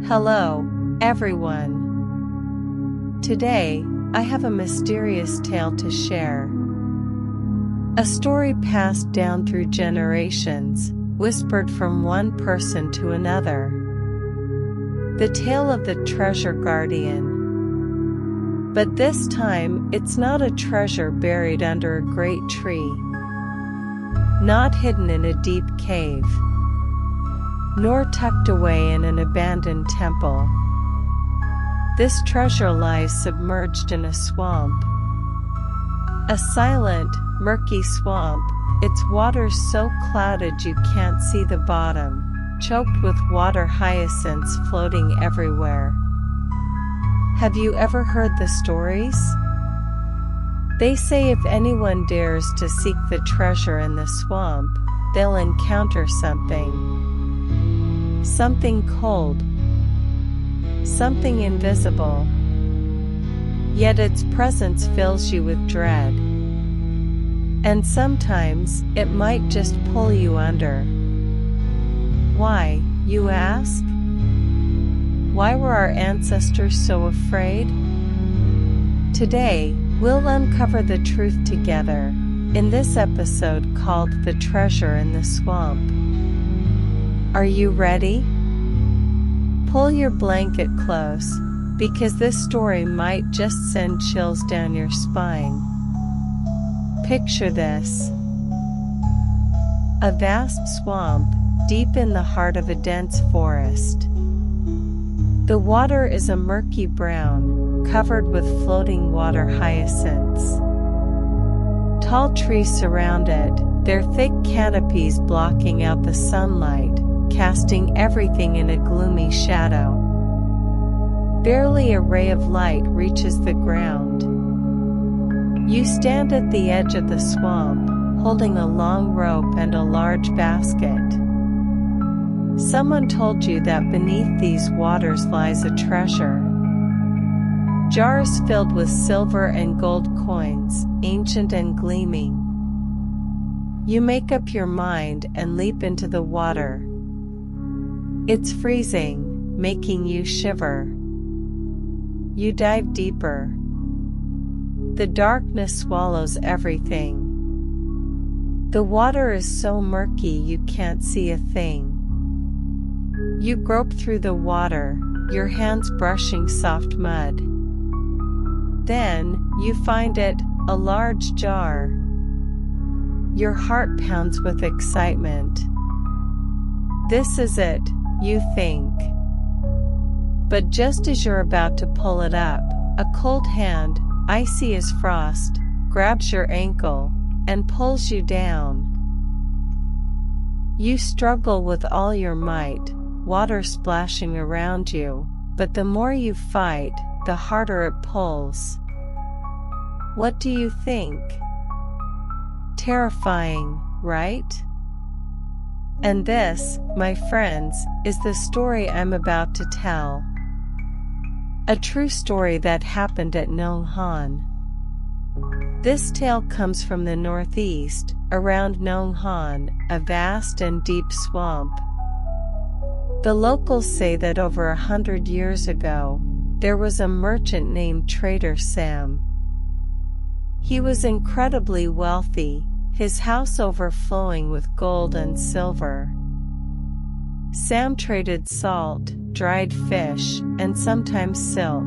Hello, everyone. Today, I have a mysterious tale to share. A story passed down through generations, whispered from one person to another. The tale of the treasure guardian. But this time, it's not a treasure buried under a great tree, not hidden in a deep cave, nor tucked away in an abandoned temple. This treasure lies submerged in a swamp. A silent, murky swamp, its waters so clouded you can't see the bottom, choked with water hyacinths floating everywhere. Have you ever heard the stories? They say if anyone dares to seek the treasure in the swamp, they'll encounter something. Something cold. Something invisible. Yet its presence fills you with dread. And sometimes, it might just pull you under. Why, you ask? Why were our ancestors so afraid? Today, we'll uncover the truth together, in this episode called The Treasure in the Swamp. Are you ready? Pull your blanket close, because this story might just send chills down your spine. Picture this. A vast swamp, deep in the heart of a dense forest. The water is a murky brown, covered with floating water hyacinths. Tall trees surround it, their thick canopies blocking out the sunlight, casting everything in a gloomy shadow. Barely a ray of light reaches the ground. You stand at the edge of the swamp, holding a long rope and a large basket. Someone told you that beneath these waters lies a treasure. Jars filled with silver and gold coins, ancient and gleaming. You make up your mind and leap into the water. It's freezing, making you shiver. You dive deeper. The darkness swallows everything. The water is so murky you can't see a thing. You grope through the water, your hands brushing soft mud. Then, you find it, a large jar. Your heart pounds with excitement. This is it, you think. But just as you're about to pull it up, a cold hand, icy as frost, grabs your ankle and pulls you down. You struggle with all your might, water splashing around you, but the more you fight, the harder it pulls. What do you think? Terrifying, right? And this, my friends, is the story I'm about to tell. A true story that happened at Nong Han. This tale comes from the northeast, around Nong Han, a vast and deep swamp. The locals say that over 100 years ago, there was a merchant named Trader Sam. He was incredibly wealthy, his house overflowing with gold and silver. Sam traded salt, dried fish, and sometimes silk.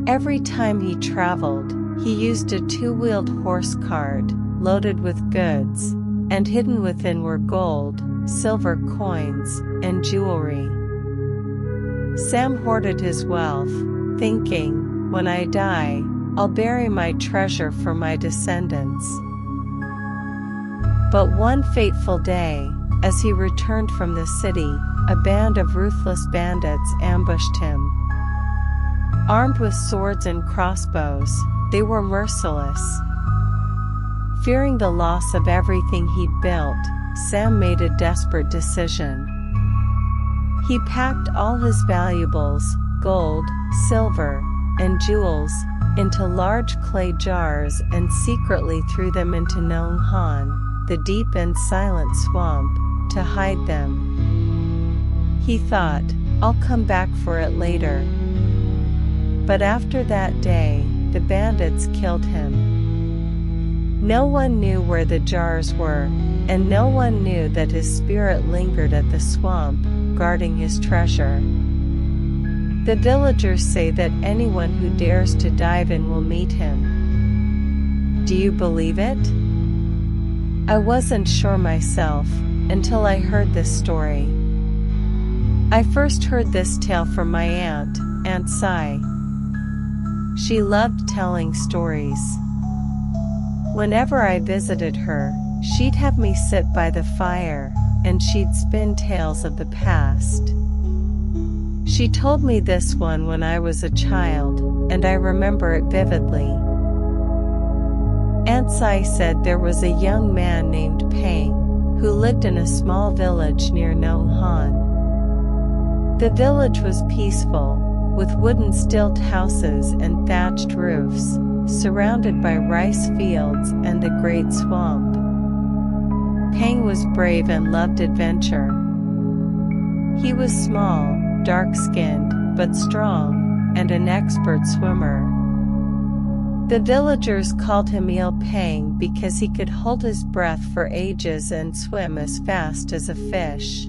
Every time he traveled, he used a two-wheeled horse cart, loaded with goods, and hidden within were gold, silver coins, and jewelry. Sam hoarded his wealth, thinking, when I die, I'll bury my treasure for my descendants. But one fateful day, as he returned from the city, a band of ruthless bandits ambushed him. Armed with swords and crossbows, they were merciless. Fearing the loss of everything he'd built, Sam made a desperate decision. He packed all his valuables, gold, silver, and jewels, into large clay jars and secretly threw them into Nong Han, the deep and silent swamp, to hide them. He thought, I'll come back for it later." But after that day, the bandits killed him. No one knew where the jars were, and no one knew that his spirit lingered at the swamp, guarding his treasure. The villagers say that anyone who dares to dive in will meet him. Do you believe it? I wasn't sure myself, until I heard this story. I first heard this tale from my aunt, Aunt Sai. She loved telling stories. Whenever I visited her, she'd have me sit by the fire, and she'd spin tales of the past. She told me this one when I was a child, and I remember it vividly. Aunt Sai said there was a young man named Pang, who lived in a small village near Nong Han. The village was peaceful, with wooden stilt houses and thatched roofs, surrounded by rice fields and the great swamp. Pang was brave and loved adventure. He was small, dark-skinned, but strong, and an expert swimmer. The villagers called him Eel Pang because he could hold his breath for ages and swim as fast as a fish.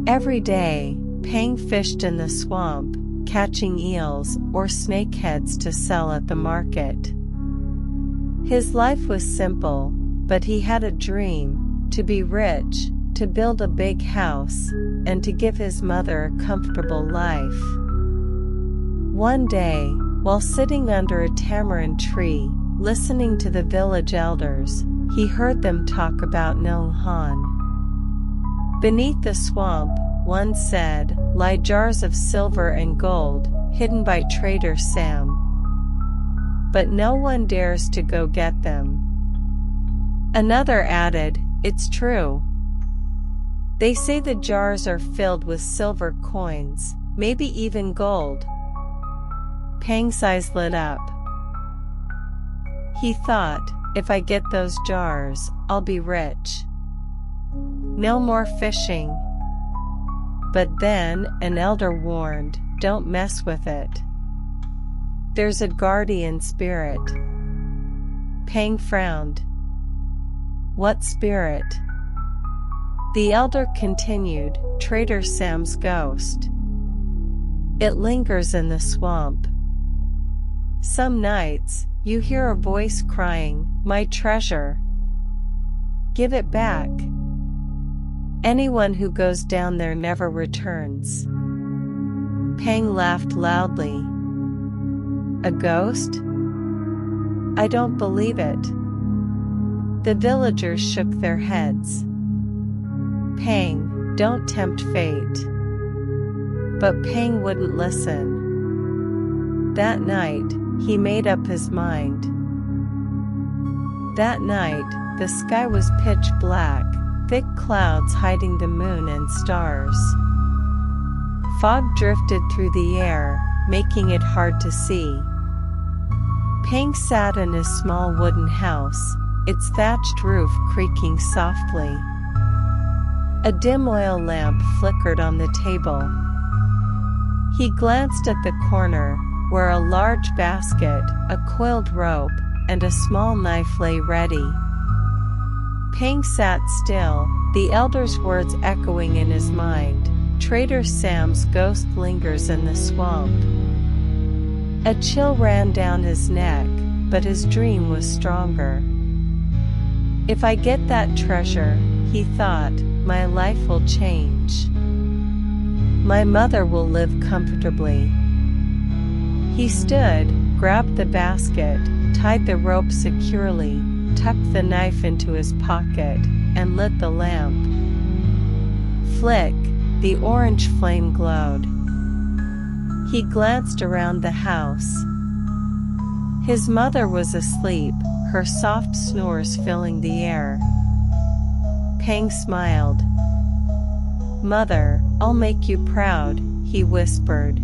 Every day, Pang fished in the swamp, catching eels or snakeheads to sell at the market. His life was simple, but he had a dream: to be rich, to build a big house, and to give his mother a comfortable life. One day, while sitting under a tamarind tree, listening to the village elders, he heard them talk about Nong Han. Beneath the swamp, one said, lie jars of silver and gold, hidden by Trader Sam. But no one dares to go get them. Another added, it's true. They say the jars are filled with silver coins, maybe even gold. Pang's eyes lit up. He thought, if I get those jars, I'll be rich. No more fishing. But then, an elder warned, don't mess with it. There's a guardian spirit. Pang frowned. What spirit? The elder continued, Trader Sam's ghost. It lingers in the swamp. Some nights, you hear a voice crying, my treasure. Give it back. Anyone who goes down there never returns. Pang laughed loudly. A ghost? I don't believe it. The villagers shook their heads. Pang, don't tempt fate. But Pang wouldn't listen. That night, he made up his mind. That night, the sky was pitch black, thick clouds hiding the moon and stars. Fog drifted through the air, making it hard to see. Pang sat in his small wooden house, its thatched roof creaking softly. A dim oil lamp flickered on the table. He glanced at the corner, where a large basket, a coiled rope, and a small knife lay ready. Pang sat still, the elder's words echoing in his mind. Trader Sam's ghost lingers in the swamp. A chill ran down his neck, but his dream was stronger. If I get that treasure, he thought, my life will change. My mother will live comfortably. He stood, grabbed the basket, tied the rope securely, tucked the knife into his pocket, and lit the lamp. Flick, the orange flame glowed. He glanced around the house. His mother was asleep, her soft snores filling the air. Pang smiled. Mother, I'll make you proud, he whispered.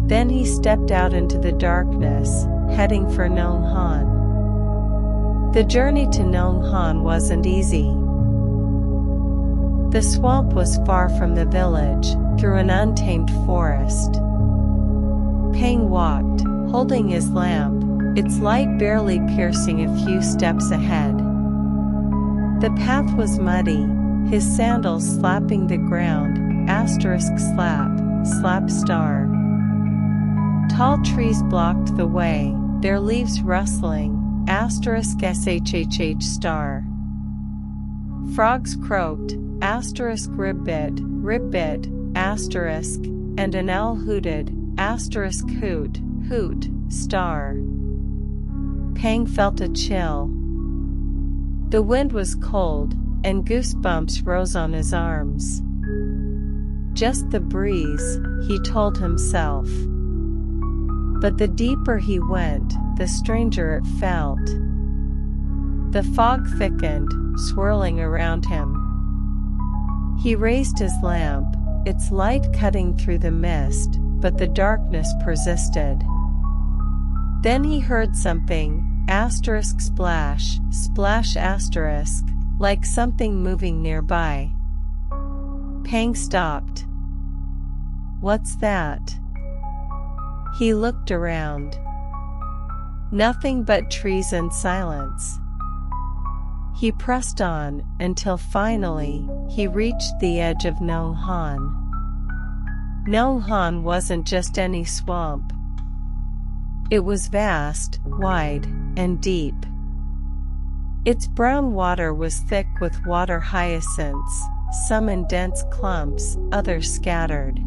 Then he stepped out into the darkness, heading for Nong Han. The journey to Nong Han wasn't easy. The swamp was far from the village, through an untamed forest. Pang walked, holding his lamp, its light barely piercing a few steps ahead. The path was muddy, his sandals slapping the ground, asterisk slap, slap star. Tall trees blocked the way, their leaves rustling, asterisk shhh star. Frogs croaked, asterisk ribbit, asterisk, and an owl hooted, asterisk hoot, hoot, star. Pang felt a chill. The wind was cold, and goosebumps rose on his arms. Just the breeze, he told himself. But the deeper he went, the stranger it felt. The fog thickened, swirling around him. He raised his lamp, its light cutting through the mist, but the darkness persisted. Then he heard something, asterisk splash, splash asterisk, like something moving nearby. Pang stopped. What's that? He looked around. Nothing but trees and silence. He pressed on until finally he reached the edge of Nong Han. Nong Han wasn't just any swamp. It was vast, wide, and deep. Its brown water was thick with water hyacinths, some in dense clumps, others scattered.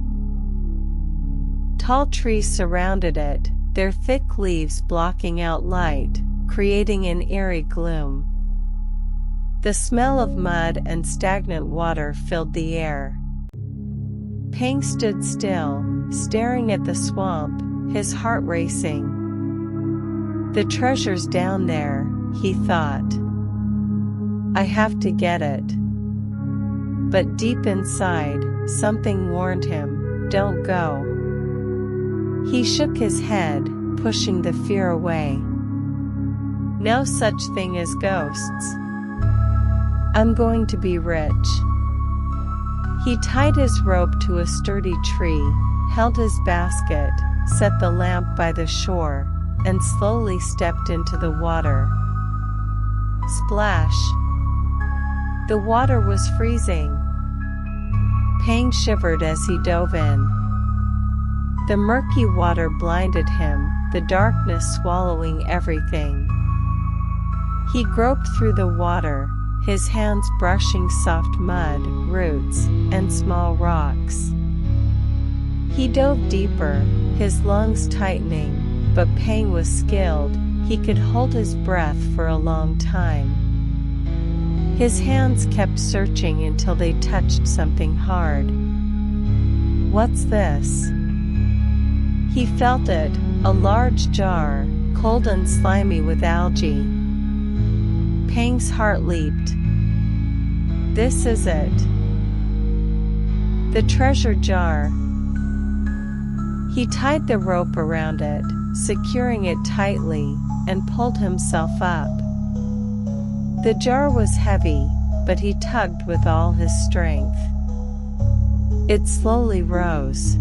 Tall trees surrounded it, their thick leaves blocking out light, creating an eerie gloom. The smell of mud and stagnant water filled the air. Pang stood still, staring at the swamp, his heart racing. The treasure's down there, he thought. I have to get it. But deep inside, something warned him, don't go. He shook his head, pushing the fear away. No such thing as ghosts. I'm going to be rich. He tied his rope to a sturdy tree, held his basket, set the lamp by the shore, and slowly stepped into the water. Splash! The water was freezing. Pang shivered as he dove in. The murky water blinded him, the darkness swallowing everything. He groped through the water, his hands brushing soft mud, roots, and small rocks. He dove deeper, his lungs tightening, but Pang was skilled, he could hold his breath for a long time. His hands kept searching until they touched something hard. What's this? He felt it, a large jar, cold and slimy with algae. Pang's heart leaped. This is it. The treasure jar. He tied the rope around it, securing it tightly, and pulled himself up. The jar was heavy, but he tugged with all his strength. It slowly rose.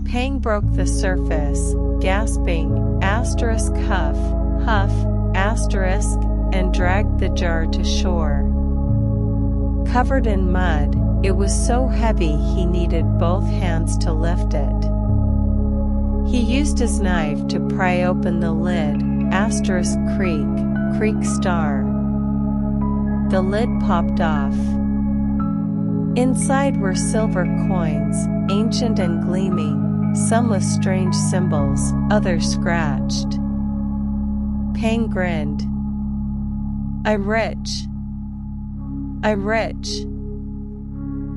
Pang broke the surface, gasping, asterisk huff, huff, asterisk, and dragged the jar to shore. Covered in mud, it was so heavy he needed both hands to lift it. He used his knife to pry open the lid, asterisk creak, creak star. The lid popped off. Inside were silver coins, ancient and gleaming, some with strange symbols, others scratched. Pang grinned. I'm rich. I'm rich.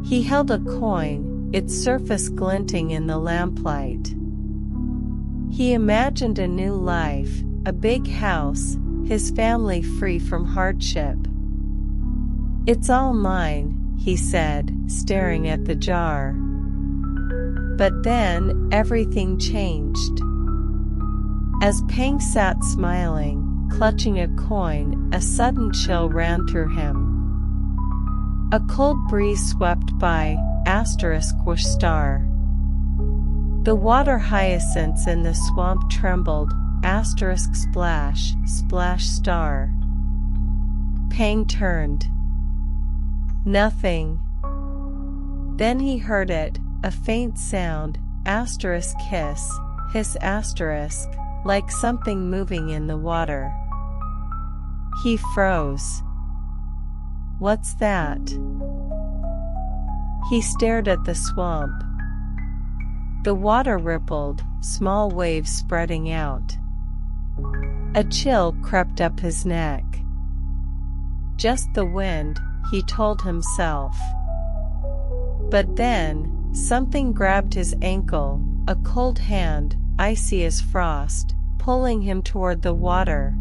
He held a coin, its surface glinting in the lamplight. He imagined a new life, a big house, his family free from hardship. It's all mine, he said, staring at the jar. But then, everything changed. As Pang sat smiling, clutching a coin, a sudden chill ran through him. A cold breeze swept by, whoosh star. The water hyacinths in the swamp trembled, splash, splash star. Pang turned. Nothing. Then he heard it, a faint sound, kiss, hiss like something moving in the water. He froze. What's that? He stared at the swamp. The water rippled, small waves spreading out. A chill crept up his neck. Just the wind, he told himself. But then, something grabbed his ankle, a cold hand, icy as frost, pulling him toward the water.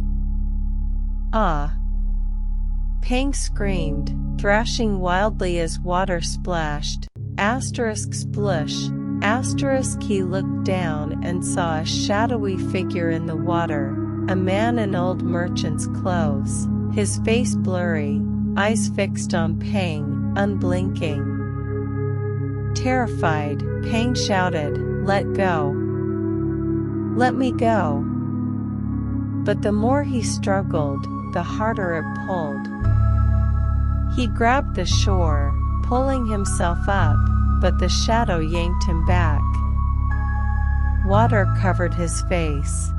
Ah! Pang screamed, thrashing wildly as water splashed, splush, he looked down and saw a shadowy figure in the water, a man in old merchant's clothes, his face blurry, eyes fixed on Pang, unblinking. Terrified, Pang shouted, "Let go! Let me go!" But the more he struggled, the harder it pulled. He grabbed the shore, pulling himself up, but the shadow yanked him back. Water covered his face.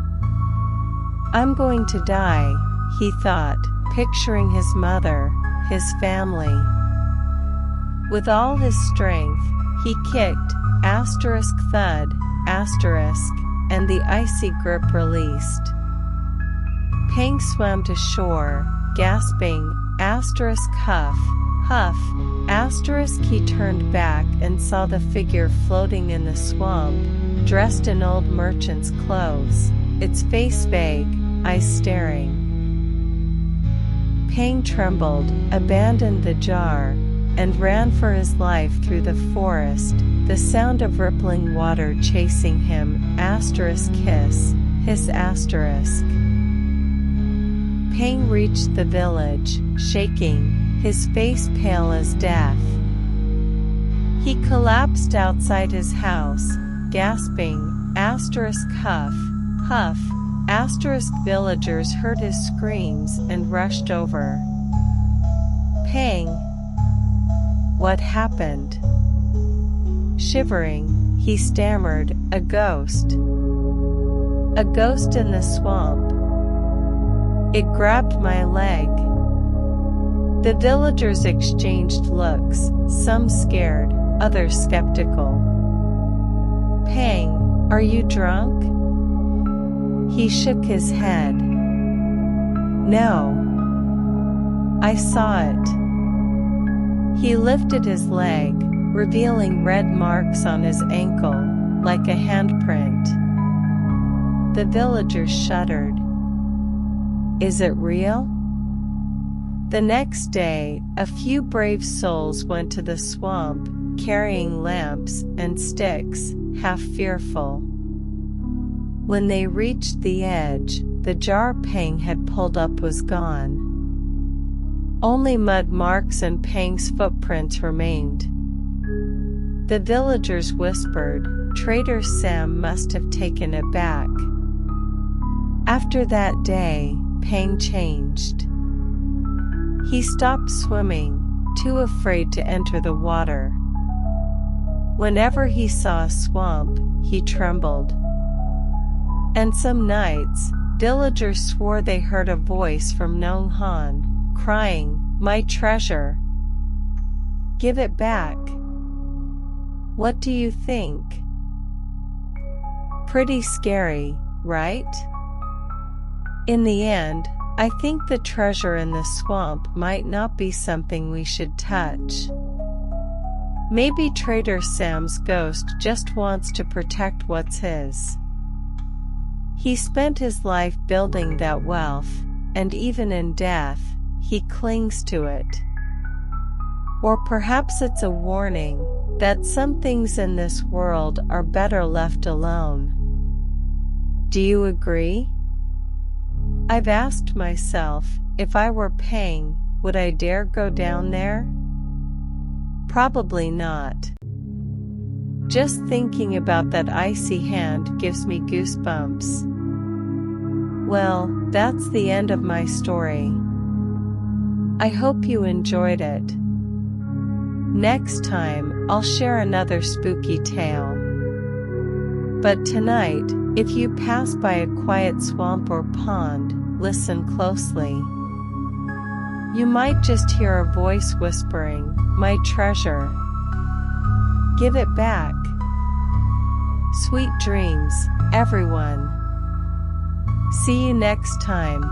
"I'm going to die," he thought, picturing his mother, his family. With all his strength, he kicked, thud, and the icy grip released. Pang swam to shore, gasping, huff, he turned back and saw the figure floating in the swamp, dressed in old merchant's clothes, its face vague, eyes staring. Pang trembled, abandoned the jar, and ran for his life through the forest, the sound of rippling water chasing him, kiss, hiss Pang reached the village, shaking, his face pale as death. He collapsed outside his house, gasping, huff, villagers heard his screams and rushed over. Pang! What happened? Shivering, he stammered, "A ghost. A ghost in the swamp. It grabbed my leg." The villagers exchanged looks, some scared, others skeptical. "Pang, are you drunk?" He shook his head. "No. I saw it." He lifted his leg, revealing red marks on his ankle, like a handprint. The villagers shuddered. "Is it real?" The next day, a few brave souls went to the swamp, carrying lamps and sticks, half fearful. When they reached the edge, the jar Pang had pulled up was gone. Only mud marks and Pang's footprints remained. The villagers whispered, "Trader Sam must have taken it back." After that day, Pang changed. He stopped swimming, too afraid to enter the water. Whenever he saw a swamp, he trembled. And some nights, villagers swore they heard a voice from Nong Han, crying, "My treasure! Give it back!" What do you think? Pretty scary, right? In the end, I think the treasure in the swamp might not be something we should touch. Maybe Trader Sam's ghost just wants to protect what's his. He spent his life building that wealth, and even in death, he clings to it. Or perhaps it's a warning that some things in this world are better left alone. Do you agree? I've asked myself, if I were Pang, would I dare go down there? Probably not. Just thinking about that icy hand gives me goosebumps. Well, that's the end of my story. I hope you enjoyed it. Next time, I'll share another spooky tale. But tonight, if you pass by a quiet swamp or pond, listen closely. You might just hear a voice whispering, "My treasure. Give it back." Sweet dreams, everyone. See you next time.